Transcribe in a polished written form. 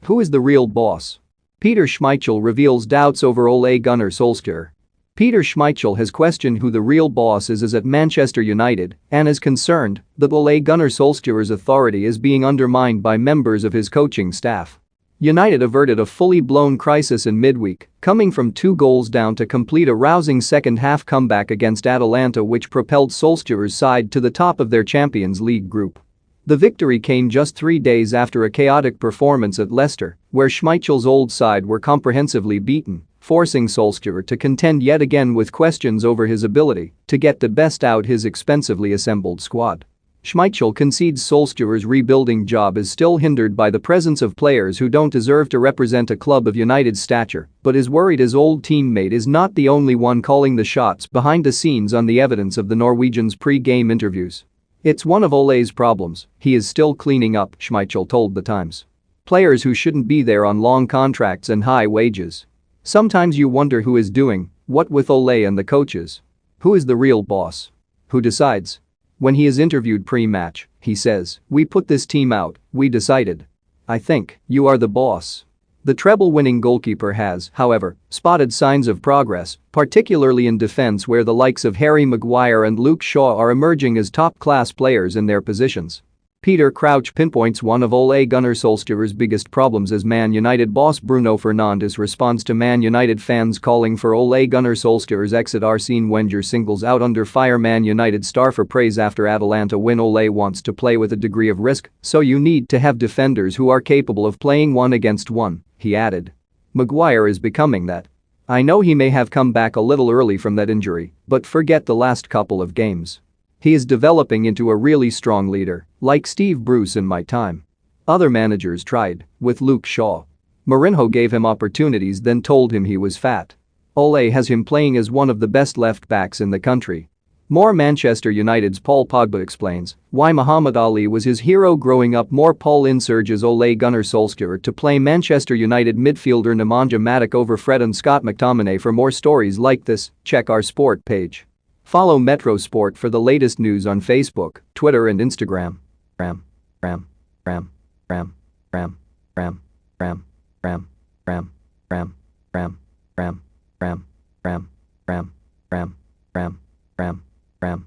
Who is the real boss? Peter Schmeichel reveals doubts over Ole Gunnar Solskjaer. Peter Schmeichel has questioned who the real boss is at Manchester United and is concerned that Ole Gunnar Solskjaer's authority is being undermined by members of his coaching staff. United averted a fully blown crisis in midweek, coming from 2 goals down to complete a rousing second-half comeback against Atalanta which propelled Solskjaer's side to the top of their Champions League group. The victory came just 3 days after a chaotic performance at Leicester, where Schmeichel's old side were comprehensively beaten, forcing Solskjaer to contend yet again with questions over his ability to get the best out his expensively assembled squad. Schmeichel concedes Solskjaer's rebuilding job is still hindered by the presence of players who don't deserve to represent a club of United's stature, but is worried his old teammate is not the only one calling the shots behind the scenes on the evidence of the Norwegian's pre-game interviews. It's one of Ole's problems, he is still cleaning up, Schmeichel told The Times. Players who shouldn't be there on long contracts and high wages. Sometimes you wonder who is doing what with Ole and the coaches. Who is the real boss? Who decides? When he is interviewed pre-match, he says, "We put this team out, we decided. I think you are the boss." The treble-winning goalkeeper has, however, spotted signs of progress, particularly in defense where the likes of Harry Maguire and Luke Shaw are emerging as top-class players in their positions. Peter Crouch pinpoints one of Ole Gunnar Solskjaer's biggest problems as Man United boss Bruno Fernandes responds to Man United fans calling for Ole Gunnar Solskjaer's exit. Arsene Wenger singles out under fire Man United star for praise after Atalanta win. Ole wants to play with a degree of risk, so you need to have defenders who are capable of playing 1-against-1, he added. Maguire is becoming that. I know he may have come back a little early from that injury, but forget the last couple of games. He is developing into a really strong leader, like Steve Bruce in my time. Other managers tried, with Luke Shaw. Mourinho gave him opportunities then told him he was fat. Ole has him playing as one of the best left-backs in the country. More Manchester United's Paul Pogba explains why Muhammad Ali was his hero growing up. More Paul insurges Ole Gunnar Solskjaer to play Manchester United midfielder Nemanja Matic over Fred and Scott McTominay. For more stories like this, check our sport page. Follow Metro Sport for the latest news on Facebook, Twitter and Instagram. Ram, ram, ram, ram, ram, ram, ram, ram, ram, ram, ram, ram, ram, ram, ram, ram, ram, ram, ram.